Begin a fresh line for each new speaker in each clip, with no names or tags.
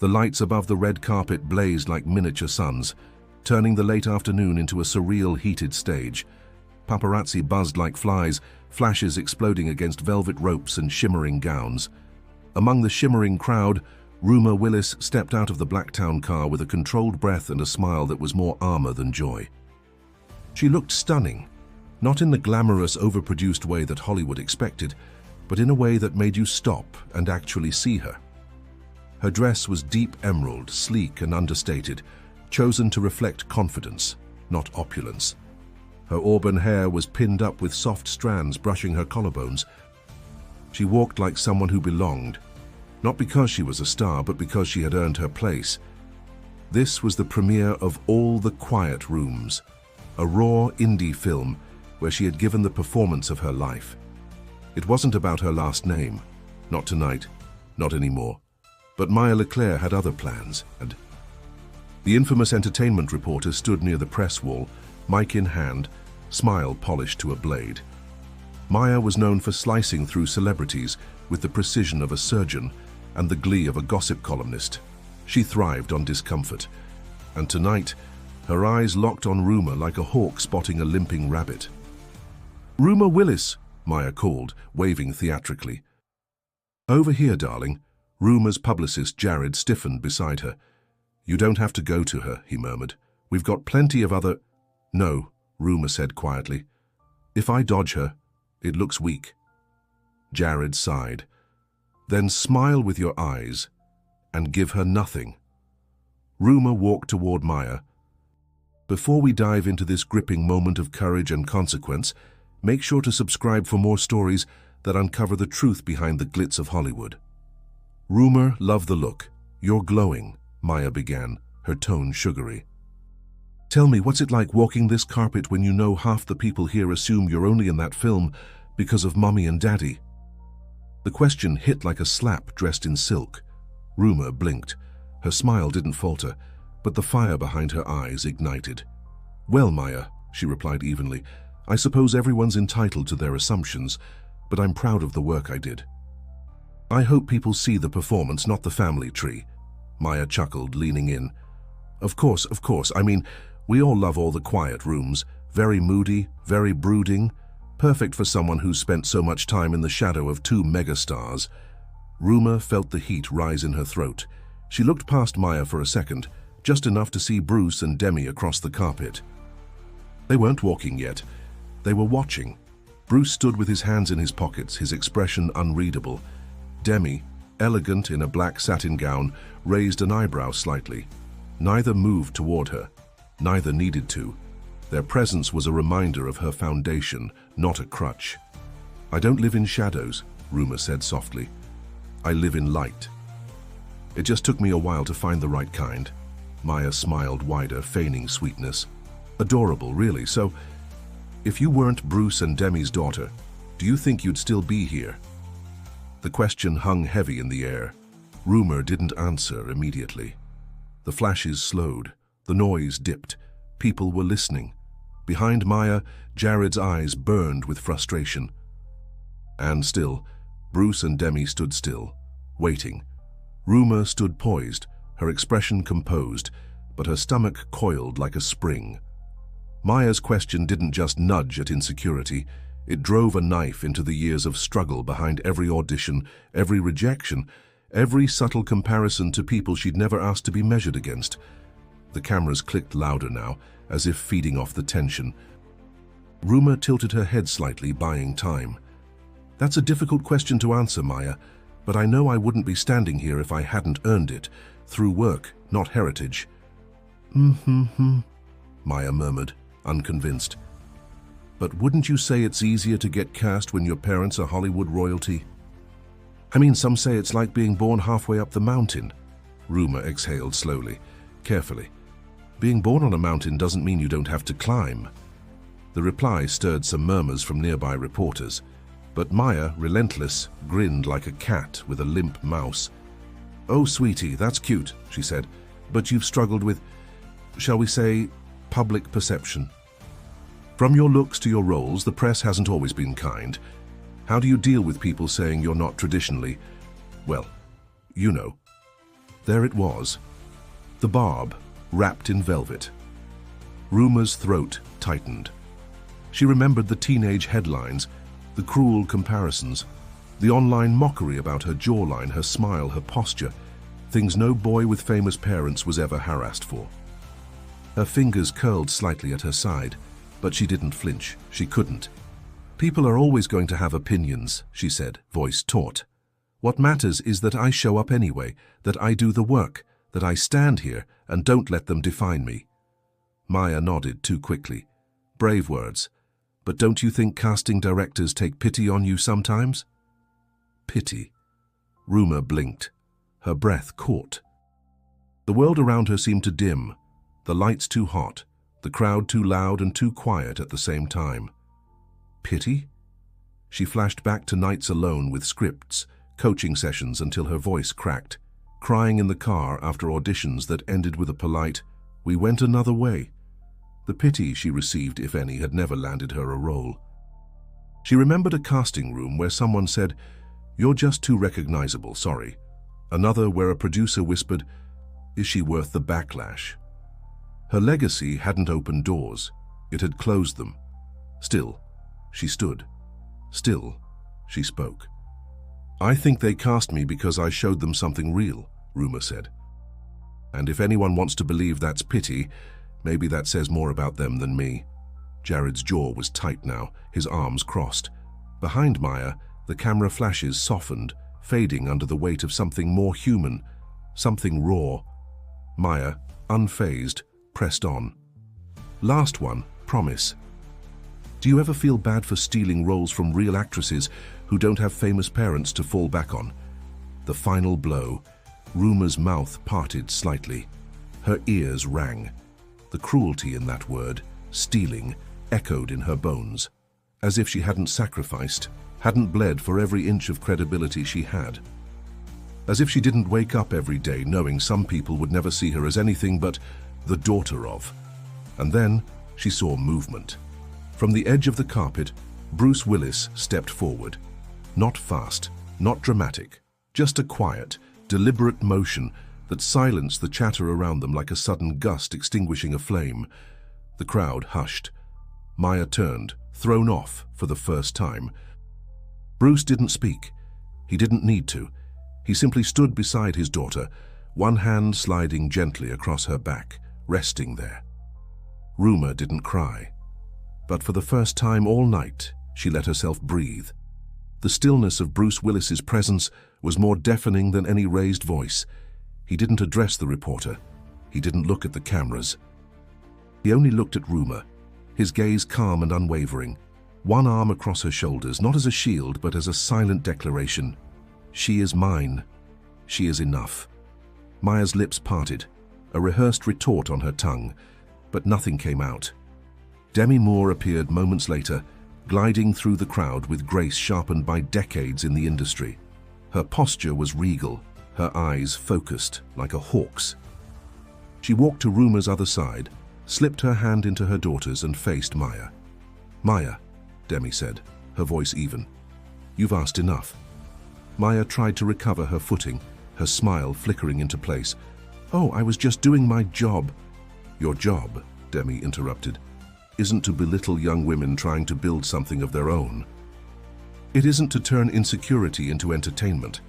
The lights above the red carpet blazed like miniature suns, turning the late afternoon into a surreal heated stage. Paparazzi buzzed like flies, flashes exploding against velvet ropes and shimmering gowns. Among the shimmering crowd, Rumer Willis stepped out of the Blacktown car with a controlled breath and a smile that was more armor than joy. She looked stunning, not in the glamorous, overproduced way that Hollywood expected, but in a way that made you stop and actually see her. Her dress was deep emerald, sleek and understated, chosen to reflect confidence, not opulence. Her auburn hair was pinned up with soft strands brushing her collarbones. She walked like someone who belonged, not because she was a star, but because she had earned her place. This was the premiere of All the Quiet Rooms, a raw indie film where she had given the performance of her life. It wasn't about her last name, not tonight, not anymore. But Maya LeClaire had other plans, and the infamous entertainment reporter stood near the press wall, mic in hand, smile polished to a blade. Maya was known for slicing through celebrities with the precision of a surgeon and the glee of a gossip columnist. She thrived on discomfort, and tonight, her eyes locked on Rumer like a hawk spotting a limping rabbit. "Rumer Willis," Maya called, waving theatrically. "Over here, darling." Rumer's publicist Jared stiffened beside her. "You don't have to go to her," he murmured. "We've got plenty of other—" "No," Rumer said quietly. "If I dodge her, it looks weak." Jared sighed. "Then smile with your eyes and give her nothing." Rumer walked toward Maya. "Before we dive into this gripping moment of courage and consequence, make sure to subscribe for more stories that uncover the truth behind the glitz of Hollywood." "Rumer loved the look. You're glowing," Maya began, her tone sugary. "Tell me, what's it like walking this carpet when you know half the people here assume you're only in that film because of Mommy and Daddy?" The question hit like a slap dressed in silk. Rumer blinked. Her smile didn't falter, but the fire behind her eyes ignited. "Well, Maya," she replied evenly, "I suppose everyone's entitled to their assumptions, but I'm proud of the work I did." "I hope people see the performance, not the family tree," Maya chuckled, leaning in. Of course. I mean, we all love All the Quiet Rooms. Very moody, very brooding. Perfect for someone who's spent so much time in the shadow of two megastars." Rumer felt the heat rise in her throat. She looked past Maya for a second, just enough to see Bruce and Demi across the carpet. They weren't walking yet. They were watching. Bruce stood with his hands in his pockets, his expression unreadable. Demi, elegant in a black satin gown, raised an eyebrow slightly. Neither moved toward her. Neither needed to. Their presence was a reminder of her foundation, not a crutch. "I don't live in shadows," Rumer said softly. "I live in light." "It just took me a while to find the right kind." Maya smiled wider, feigning sweetness. "Adorable, really. So, if you weren't Bruce and Demi's daughter, do you think you'd still be here?" The question hung heavy in the air. Rumer didn't answer immediately. The flashes slowed. The noise dipped. People were listening. Behind Maya, Jared's eyes burned with frustration. And still, Bruce and Demi stood still, waiting. Rumer stood poised, her expression composed, but her stomach coiled like a spring. Maya's question didn't just nudge at insecurity. It drove a knife into the years of struggle behind every audition, every rejection, every subtle comparison to people she'd never asked to be measured against. The cameras clicked louder now, as if feeding off the tension. Rumer tilted her head slightly, buying time. "That's a difficult question to answer, Maya, but I know I wouldn't be standing here if I hadn't earned it, through work, not heritage." Maya murmured, unconvinced. "But wouldn't you say it's easier to get cast when your parents are Hollywood royalty?" "I mean, some say it's like being born halfway up the mountain." Rumer exhaled slowly, carefully. "Being born on a mountain doesn't mean you don't have to climb." The reply stirred some murmurs from nearby reporters, but Maya, relentless, grinned like a cat with a limp mouse. "Oh, sweetie, that's cute," she said, "but you've struggled with, shall we say, public perception. From your looks to your roles, the press hasn't always been kind. How do you deal with people saying you're not traditionally, well, you know?" There it was, the barb, wrapped in velvet. Rumer's throat tightened. She remembered the teenage headlines, the cruel comparisons, the online mockery about her jawline, her smile, her posture, things no boy with famous parents was ever harassed for. Her fingers curled slightly at her side, but she didn't flinch. She couldn't. "People are always going to have opinions," she said, voice taut. "What matters is that I show up anyway, that I do the work, that I stand here and don't let them define me." Maya nodded too quickly. Brave words. But don't you think casting directors take pity on you sometimes? Pity. Rumer blinked. Her breath caught. The world around her seemed to dim, the lights too hot, the crowd too loud and too quiet at the same time. Pity? She flashed back to nights alone with scripts, coaching sessions until her voice cracked, crying in the car after auditions that ended with a polite, "We went another way." The pity she received, if any, had never landed her a role. She remembered a casting room where someone said, "You're just too recognizable, sorry." Another where a producer whispered, "Is she worth the backlash?" Her legacy hadn't opened doors, it had closed them. Still, she stood. Still, she spoke. "I think they cast me because I showed them something real," Rumer said. "And if anyone wants to believe that's pity, maybe that says more about them than me." Jared's jaw was tight now, his arms crossed. Behind Maya, the camera flashes softened, fading under the weight of something more human, something raw. Maya, unfazed, pressed on. "Last one, promise. Do you ever feel bad for stealing roles from real actresses who don't have famous parents to fall back on?" The final blow. Rumer's mouth parted slightly. Her ears rang. The cruelty in that word, stealing, echoed in her bones, as if she hadn't sacrificed, hadn't bled for every inch of credibility she had. As if she didn't wake up every day knowing some people would never see her as anything but the daughter of. And then she saw movement. From the edge of the carpet, Bruce Willis stepped forward. Not fast, not dramatic, just a quiet, deliberate motion that silenced the chatter around them like a sudden gust extinguishing a flame. The crowd hushed. Maya turned, thrown off for the first time. Bruce didn't speak. He didn't need to. He simply stood beside his daughter, one hand sliding gently across her back, resting there. Rumer didn't cry. But for the first time all night, she let herself breathe. The stillness of Bruce Willis's presence was more deafening than any raised voice. He didn't address the reporter. He didn't look at the cameras. He only looked at Rumer, his gaze calm and unwavering, one arm across her shoulders, not as a shield, but as a silent declaration. "She is mine. She is enough." Maya's lips parted, a rehearsed retort on her tongue, but nothing came out. Demi Moore appeared moments later, gliding through the crowd with grace sharpened by decades in the industry. Her posture was regal, her eyes focused like a hawk's. She walked to Rumer's other side, slipped her hand into her daughter's and faced Maya. "Maya," Demi said, her voice even, "you've asked enough." Maya tried to recover her footing, her smile flickering into place. "Oh, I was just doing my job." "Your job," Demi interrupted, "isn't to belittle young women trying to build something of their own. It isn't to turn insecurity into entertainment."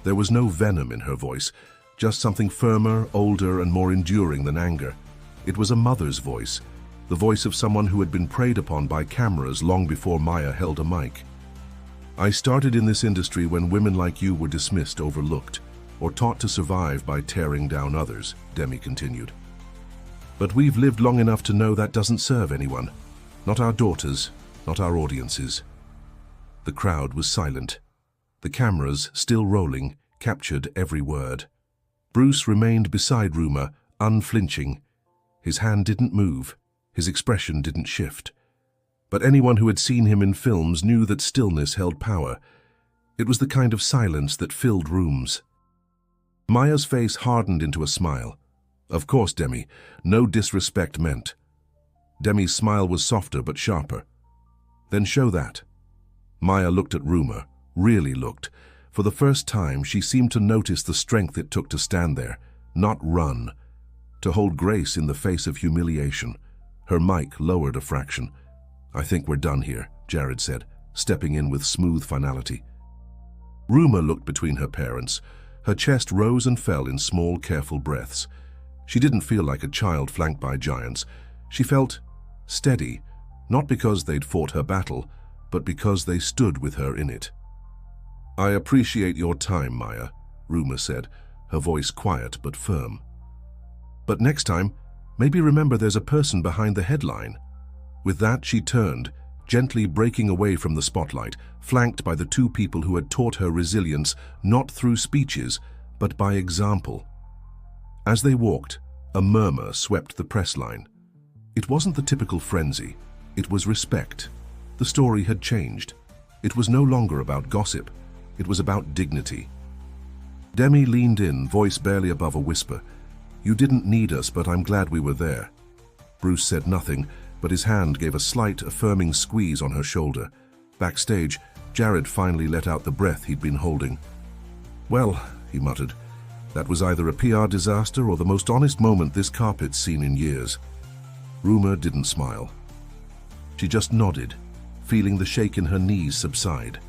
There was no venom in her voice, just something firmer, older, and more enduring than anger. It was a mother's voice, the voice of someone who had been preyed upon by cameras long before Maya held a mic. "I started in this industry when women like you were dismissed, overlooked, or taught to survive by tearing down others," Demi continued. "But we've lived long enough to know that doesn't serve anyone. Not our daughters, not our audiences." The crowd was silent. The cameras, still rolling, captured every word. Bruce remained beside Rumer, unflinching. His hand didn't move, his expression didn't shift. But anyone who had seen him in films knew that stillness held power. It was the kind of silence that filled rooms. Maya's face hardened into a smile. "Of course, Demi, no disrespect meant." Demi's smile was softer but sharper. "Then show that." Maya looked at Rumer, really looked, For the first time, she seemed to notice the strength it took to stand there, not run, to hold grace in the face of humiliation. Her mic lowered a fraction. "I think we're done here," Jared said, stepping in with smooth finality. Rumer looked between her parents. Her chest rose and fell in small, careful breaths. She didn't feel like a child flanked by giants. She felt steady, not because they'd fought her battle, but because they stood with her in it. "I appreciate your time, Maya," Rumer said, her voice quiet but firm. "But next time, maybe remember there's a person behind the headline." With that, she turned, gently breaking away from the spotlight, flanked by the two people who had taught her resilience not through speeches, but by example. As they walked, a murmur swept the press line. It wasn't the typical frenzy. It was respect. The story had changed. It was no longer about gossip. It was about dignity. Demi leaned in, voice barely above a whisper. "You didn't need us, but I'm glad we were there." Bruce said nothing, but his hand gave a slight, affirming squeeze on her shoulder. Backstage, Jared finally let out the breath he'd been holding. "Well," he muttered, "that was either a PR disaster or the most honest moment this carpet's seen in years." Rumer didn't smile. She just nodded, feeling the shake in her knees subside.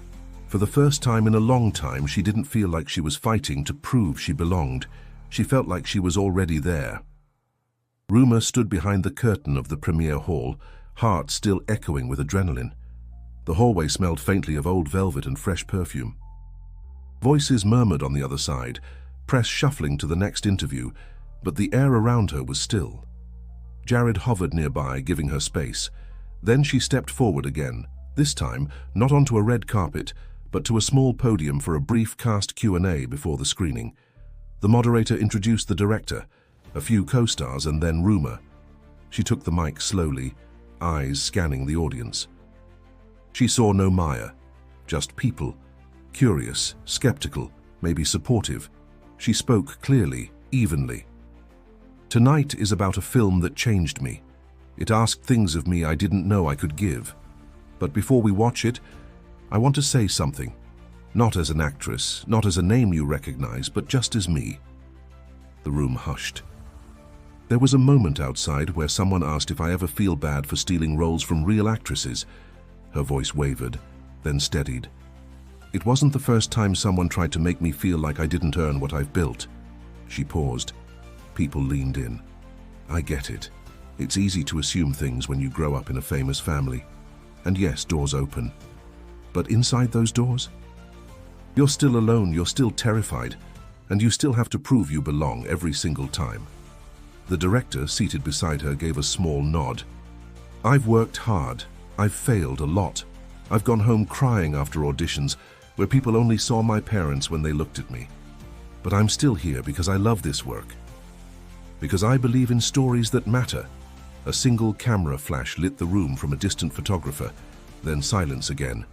For the first time in a long time, she didn't feel like she was fighting to prove she belonged. She felt like she was already there. Rumer stood behind the curtain of the premiere hall, heart still echoing with adrenaline. The hallway smelled faintly of old velvet and fresh perfume. Voices murmured on the other side, press shuffling to the next interview, but the air around her was still. Jared hovered nearby, giving her space. Then she stepped forward again, this time not onto a red carpet, but to a small podium for a brief cast Q&A before the screening. The moderator introduced the director, a few co-stars, and then Rumer. She took the mic slowly, eyes scanning the audience. She saw no Maya, just people, curious, skeptical, maybe supportive. She spoke clearly, evenly. "Tonight is about a film that changed me. It asked things of me I didn't know I could give. But before we watch it, I want to say something. Not as an actress, not as a name you recognize, but just as me." The room hushed. There was a moment outside where someone asked if I ever feel bad for stealing roles from real actresses. Her voice wavered, then steadied. "It wasn't the first time someone tried to make me feel like I didn't earn what I've built." She paused. People leaned in. "I get it. It's easy to assume things when you grow up in a famous family. And yes, doors open. But inside those doors? You're still alone, you're still terrified, and you still have to prove you belong every single time." The director, seated beside her, gave a small nod. "I've worked hard. I've failed a lot. I've gone home crying after auditions where people only saw my parents when they looked at me. But I'm still here because I love this work. Because I believe in stories that matter." A single camera flash lit the room from a distant photographer, then silence again.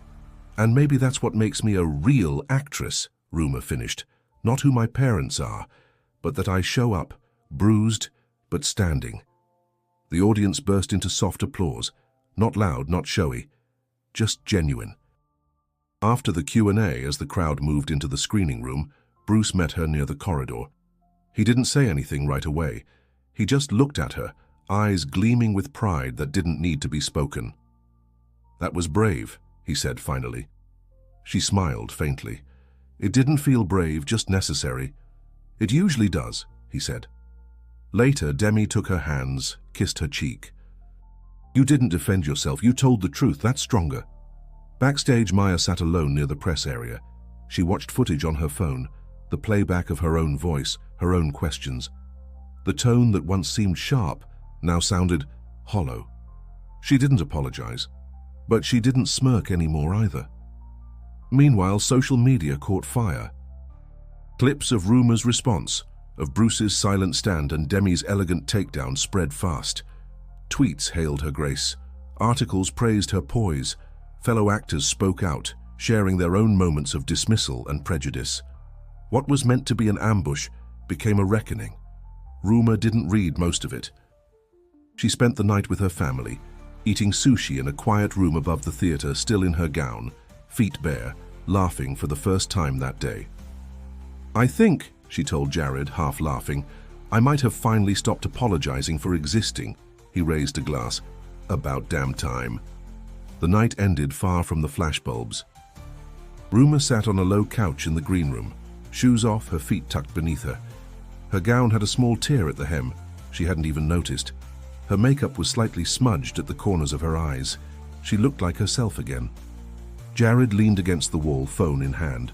"And maybe that's what makes me a real actress," Rumer finished. "Not who my parents are, but that I show up, bruised, but standing." The audience burst into soft applause, not loud, not showy, just genuine. After the Q&A, as the crowd moved into the screening room, Bruce met her near the corridor. He didn't say anything right away. He just looked at her, eyes gleaming with pride that didn't need to be spoken. "That was brave," he said finally. She smiled faintly. "It didn't feel brave, just necessary." "It usually does," he said. Later, Demi took her hands, kissed her cheek. "You didn't defend yourself, you told the truth, that's stronger." Backstage, Maya sat alone near the press area. She watched footage on her phone, the playback of her own voice, her own questions. The tone that once seemed sharp now sounded hollow. She didn't apologize, but she didn't smirk anymore either. Meanwhile, social media caught fire. Clips of Rumer's response, of Bruce's silent stand and Demi's elegant takedown spread fast. Tweets hailed her grace. Articles praised her poise. Fellow actors spoke out, sharing their own moments of dismissal and prejudice. What was meant to be an ambush became a reckoning. Rumer didn't read most of it. She spent the night with her family, eating sushi in a quiet room above the theater, still in her gown, feet bare, laughing for the first time that day. "I think," she told Jared, half laughing, "I might have finally stopped apologizing for existing." He raised a glass. "About damn time." The night ended far from the flashbulbs. Rumer sat on a low couch in the green room, shoes off, her feet tucked beneath her. Her gown had a small tear at the hem. She hadn't even noticed. Her makeup was slightly smudged at the corners of her eyes. She looked like herself again. Jared leaned against the wall, phone in hand.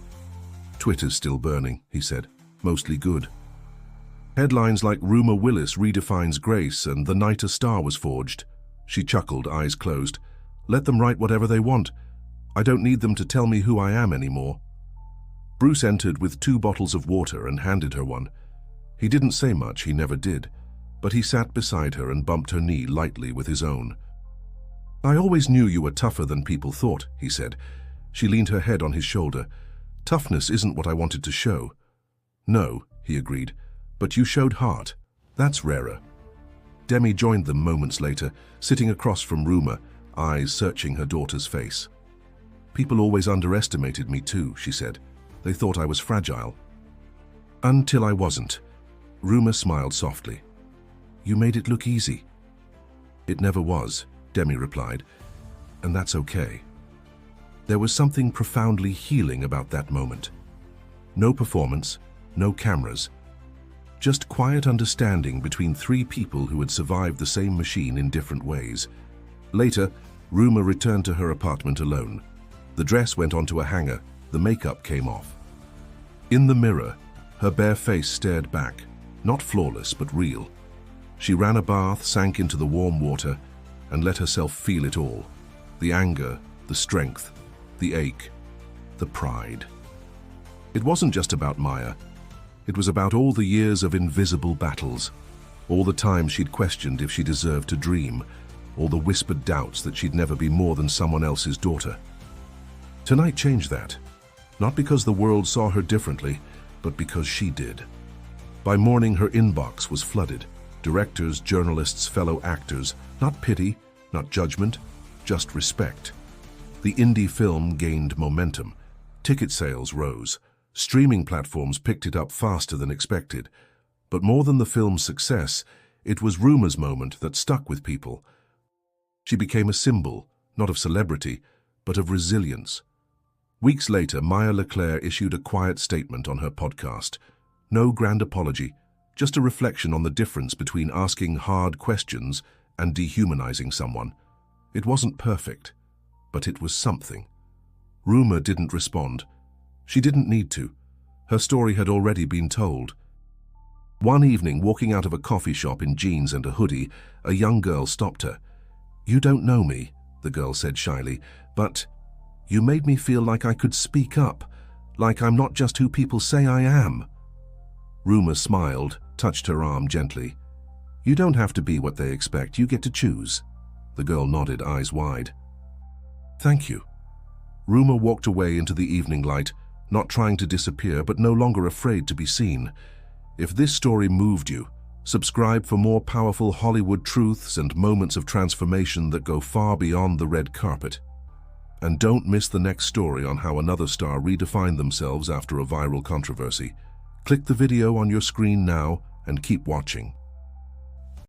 "Twitter's still burning," he said. "Mostly good. Headlines like Rumer Willis redefines grace and The Night a Star was forged." She chuckled, eyes closed. "Let them write whatever they want. I don't need them to tell me who I am anymore." Bruce entered with 2 bottles of water and handed her one. He didn't say much, he never did, but he sat beside her and bumped her knee lightly with his own. "I always knew you were tougher than people thought," he said. She leaned her head on his shoulder. "Toughness isn't what I wanted to show." "No," he agreed, "but you showed heart. That's rarer." Demi joined them moments later, sitting across from Rumer, eyes searching her daughter's face. "People always underestimated me too," she said. "They thought I was fragile." "Until I wasn't." Rumer smiled softly. "You made it look easy." "It never was," Demi replied, "and that's okay." There was something profoundly healing about that moment. No performance, no cameras. Just quiet understanding between 3 people who had survived the same machine in different ways. Later, Rumer returned to her apartment alone. The dress went onto a hanger, the makeup came off. In the mirror, her bare face stared back, not flawless but real. She ran a bath, sank into the warm water, and let herself feel it all. The anger, the strength, the ache, the pride. It wasn't just about Maya. It was about all the years of invisible battles, all the times she'd questioned if she deserved to dream, all the whispered doubts that she'd never be more than someone else's daughter. Tonight changed that, not because the world saw her differently, but because she did. By morning, her inbox was flooded. Directors, journalists, fellow actors, not pity, not judgment, just respect. The indie film gained momentum. Ticket sales rose. Streaming platforms picked it up faster than expected. But more than the film's success, it was Rumer's moment that stuck with people. She became a symbol, not of celebrity, but of resilience. Weeks later, Maya LeClaire issued a quiet statement on her podcast. No grand apology, just a reflection on the difference between asking hard questions and dehumanizing someone. It wasn't perfect, but it was something. Rumer didn't respond. She didn't need to. Her story had already been told. One evening, walking out of a coffee shop in jeans and a hoodie, a young girl stopped her. "You don't know me," the girl said shyly, "but you made me feel like I could speak up, like I'm not just who people say I am." Rumer smiled, touched her arm gently. "You don't have to be what they expect, you get to choose." The girl nodded, eyes wide. "Thank you." Rumer walked away into the evening light, not trying to disappear, but no longer afraid to be seen. If this story moved you, subscribe for more powerful Hollywood truths and moments of transformation that go far beyond the red carpet. And don't miss the next story on how another star redefined themselves after a viral controversy. Click the video on your screen now and keep watching.